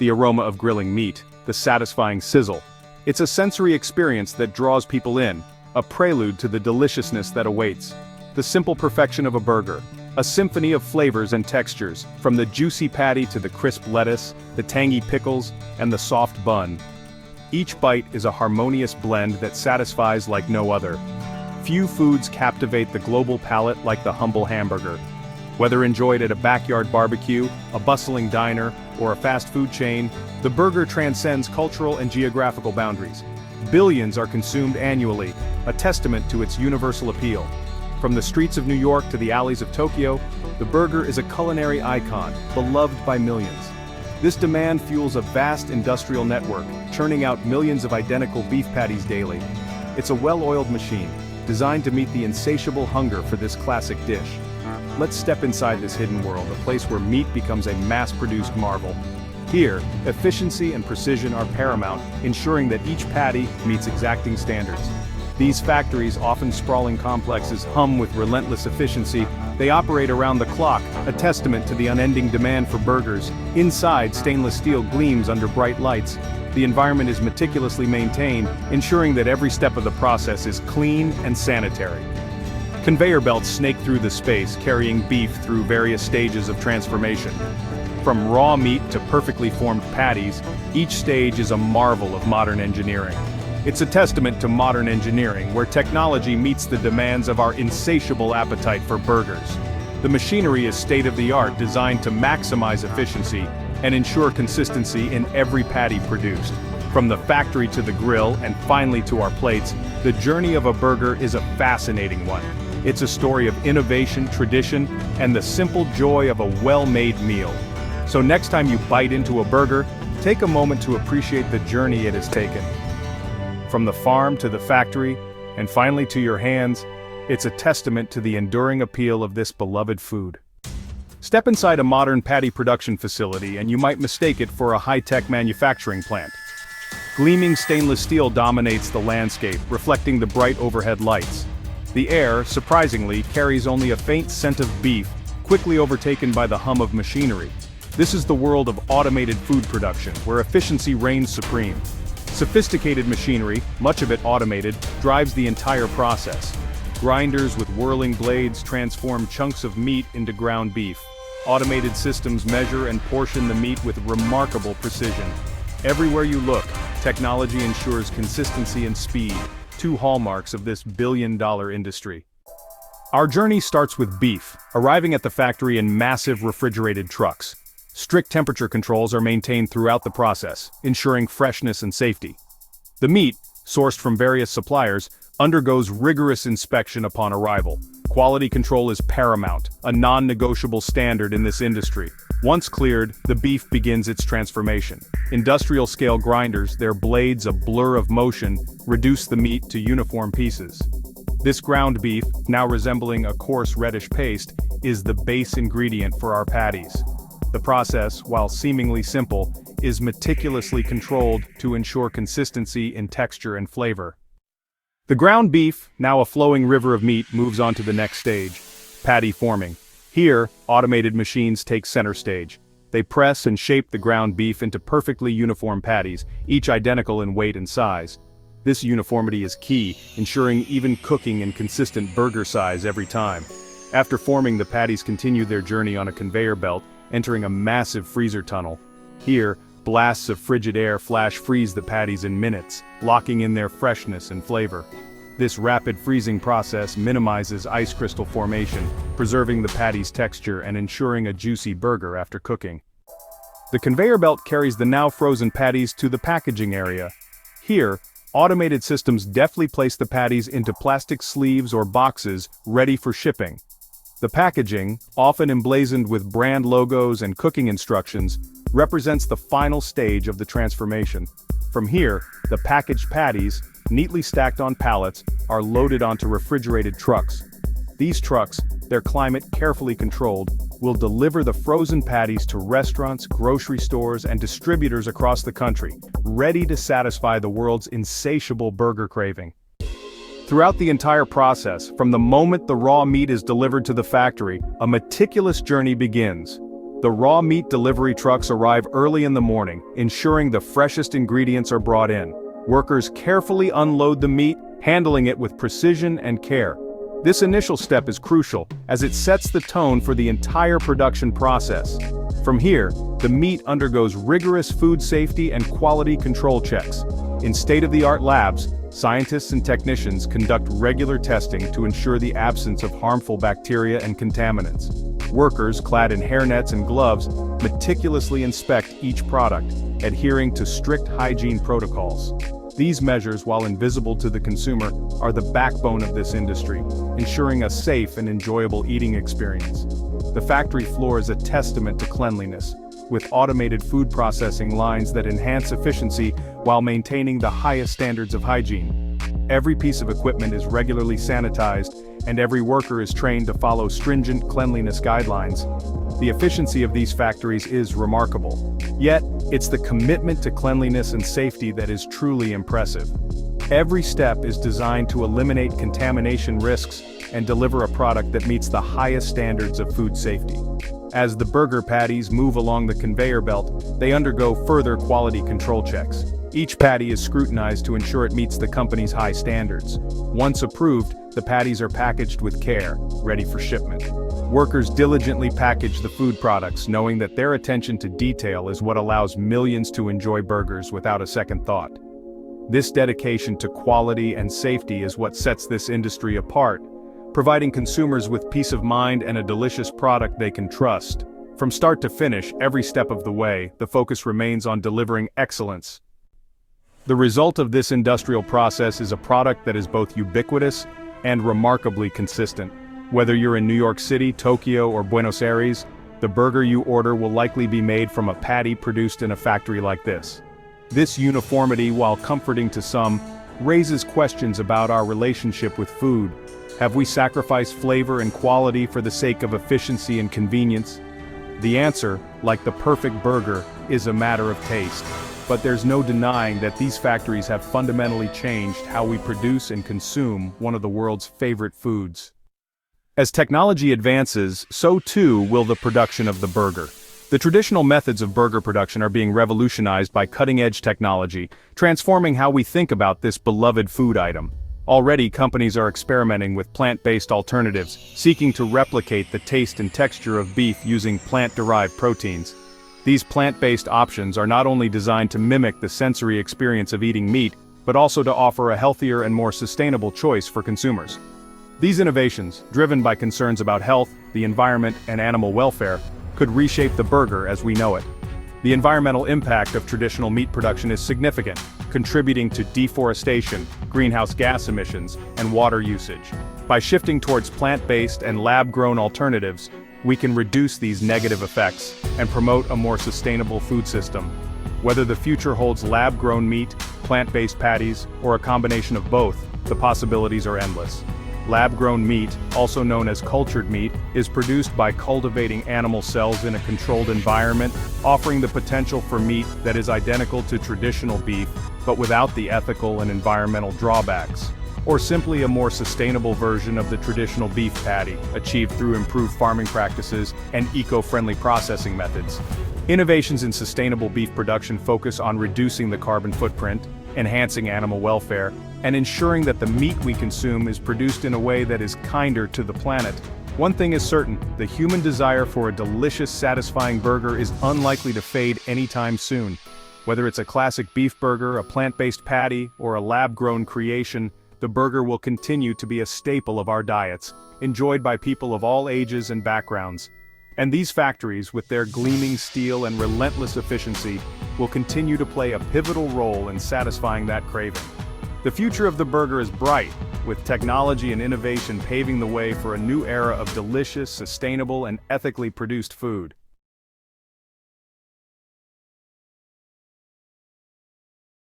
the aroma of grilling meat, the satisfying sizzle. It's a sensory experience that draws people in, a prelude to the deliciousness that awaits. The simple perfection of a burger, a symphony of flavors and textures, from the juicy patty to the crisp lettuce, the tangy pickles, and the soft bun. Each bite is a harmonious blend that satisfies like no other. Few foods captivate the global palate like the humble hamburger. Whether enjoyed at a backyard barbecue, a bustling diner, or a fast food chain, the burger transcends cultural and geographical boundaries. Billions are consumed annually, a testament to its universal appeal. From the streets of New York to the alleys of Tokyo, the burger is a culinary icon, beloved by millions. This demand fuels a vast industrial network, churning out millions of identical beef patties daily. It's a well-oiled machine, designed to meet the insatiable hunger for this classic dish. Let's step inside this hidden world, a place where meat becomes a mass-produced marvel. Here, efficiency and precision are paramount, ensuring that each patty meets exacting standards. These factories, often sprawling complexes, hum with relentless efficiency. They operate around the clock, a testament to the unending demand for burgers. Inside, stainless steel gleams under bright lights. The environment is meticulously maintained, ensuring that every step of the process is clean and sanitary. Conveyor belts snake through the space, carrying beef through various stages of transformation. From raw meat to perfectly formed patties, each stage is a marvel of modern engineering. It's a testament to modern engineering, where technology meets the demands of our insatiable appetite for burgers. The machinery is state-of-the-art, designed to maximize efficiency and ensure consistency in every patty produced. From the factory to the grill and finally to our plates, the journey of a burger is a fascinating one. It's a story of innovation, tradition, and the simple joy of a well-made meal. So next time you bite into a burger, take a moment to appreciate the journey it has taken. From the farm to the factory, and finally to your hands, it's a testament to the enduring appeal of this beloved food. Step inside a modern patty production facility and you might mistake it for a high-tech manufacturing plant. Gleaming stainless steel dominates the landscape, reflecting the bright overhead lights. The air, surprisingly, carries only a faint scent of beef, quickly overtaken by the hum of machinery. This is the world of automated food production, where efficiency reigns supreme. Sophisticated machinery, much of it automated, drives the entire process. Grinders with whirling blades transform chunks of meat into ground beef. Automated systems measure and portion the meat with remarkable precision. Everywhere you look, technology ensures consistency and speed, two hallmarks of this billion-dollar industry. Our journey starts with beef, arriving at the factory in massive refrigerated trucks. Strict temperature controls are maintained throughout the process, ensuring freshness and safety. The meat, sourced from various suppliers, undergoes rigorous inspection upon arrival. Quality control is paramount, a non-negotiable standard in this industry. Once cleared, the beef begins its transformation. Industrial-scale grinders, their blades a blur of motion, reduce the meat to uniform pieces. This ground beef, now resembling a coarse reddish paste, is the base ingredient for our patties. The process, while seemingly simple, is meticulously controlled to ensure consistency in texture and flavor. The ground beef, now a flowing river of meat, moves on to the next stage, Patti Forming. Here, automated machines take center stage. They press and shape the ground beef into perfectly uniform patties, each identical in weight and size. This uniformity is key, ensuring even cooking and consistent burger size every time. After forming, the patties continue their journey on a conveyor belt, entering a massive freezer tunnel. Here, blasts of frigid air flash freeze the patties in minutes, locking in their freshness and flavor. This rapid freezing process minimizes ice crystal formation, preserving the patty's texture and ensuring a juicy burger after cooking. The conveyor belt carries the now frozen patties to the packaging area. Here, automated systems deftly place the patties into plastic sleeves or boxes, ready for shipping. The packaging, often emblazoned with brand logos and cooking instructions, represents the final stage of the transformation. From here, the packaged patties, neatly stacked on pallets, are loaded onto refrigerated trucks. These trucks, their climate carefully controlled, will deliver the frozen patties to restaurants, grocery stores, and distributors across the country, ready to satisfy the world's insatiable burger craving. Throughout the entire process, from the moment the raw meat is delivered to the factory, a meticulous journey begins. The raw meat delivery trucks arrive early in the morning, ensuring the freshest ingredients are brought in. Workers carefully unload the meat, handling it with precision and care. This initial step is crucial, as it sets the tone for the entire production process. From here, the meat undergoes rigorous food safety and quality control checks. In state-of-the-art labs, scientists and technicians conduct regular testing to ensure the absence of harmful bacteria and contaminants. Workers, clad in hairnets and gloves, meticulously inspect each product, adhering to strict hygiene protocols. These measures, while invisible to the consumer, are the backbone of this industry, ensuring a safe and enjoyable eating experience. The factory floor is a testament to cleanliness, with automated food processing lines that enhance efficiency while maintaining the highest standards of hygiene. Every piece of equipment is regularly sanitized, and every worker is trained to follow stringent cleanliness guidelines. The efficiency of these factories is remarkable. Yet, it's the commitment to cleanliness and safety that is truly impressive. Every step is designed to eliminate contamination risks and deliver a product that meets the highest standards of food safety. As the burger patties move along the conveyor belt, they undergo further quality control checks. Each patty is scrutinized to ensure it meets the company's high standards. Once approved, the patties are packaged with care, ready for shipment. Workers diligently package the food products, knowing that their attention to detail is what allows millions to enjoy burgers without a second thought. This dedication to quality and safety is what sets this industry apart, providing consumers with peace of mind and a delicious product they can trust. From start to finish, every step of the way, the focus remains on delivering excellence. The result of this industrial process is a product that is both ubiquitous and remarkably consistent. Whether you're in New York City, Tokyo, or Buenos Aires, the burger you order will likely be made from a patty produced in a factory like this. This uniformity, while comforting to some, raises questions about our relationship with food. Have we sacrificed flavor and quality for the sake of efficiency and convenience? The answer, like the perfect burger, is a matter of taste. But there's no denying that these factories have fundamentally changed how we produce and consume one of the world's favorite foods. As technology advances, so too will the production of the burger. The traditional methods of burger production are being revolutionized by cutting-edge technology, transforming how we think about this beloved food item. Already, companies are experimenting with plant-based alternatives, seeking to replicate the taste and texture of beef using plant-derived proteins. These plant-based options are not only designed to mimic the sensory experience of eating meat, but also to offer a healthier and more sustainable choice for consumers. These innovations, driven by concerns about health, the environment, and animal welfare, could reshape the burger as we know it. The environmental impact of traditional meat production is significant, contributing to deforestation, greenhouse gas emissions, and water usage. By shifting towards plant-based and lab-grown alternatives, we can reduce these negative effects and promote a more sustainable food system. Whether the future holds lab-grown meat, plant-based patties, or a combination of both, the possibilities are endless. Lab-grown meat, also known as cultured meat, is produced by cultivating animal cells in a controlled environment, offering the potential for meat that is identical to traditional beef, but without the ethical and environmental drawbacks. Or simply a more sustainable version of the traditional beef patty, achieved through improved farming practices and eco-friendly processing methods. Innovations in sustainable beef production focus on reducing the carbon footprint, enhancing animal welfare, and ensuring that the meat we consume is produced in a way that is kinder to the planet. One thing is certain, the human desire for a delicious, satisfying burger is unlikely to fade anytime soon. Whether it's a classic beef burger, a plant-based patty, or a lab-grown creation, the burger will continue to be a staple of our diets, enjoyed by people of all ages and backgrounds. And these factories, with their gleaming steel and relentless efficiency, will continue to play a pivotal role in satisfying that craving. The future of the burger is bright, with technology and innovation paving the way for a new era of delicious, sustainable, and ethically produced food.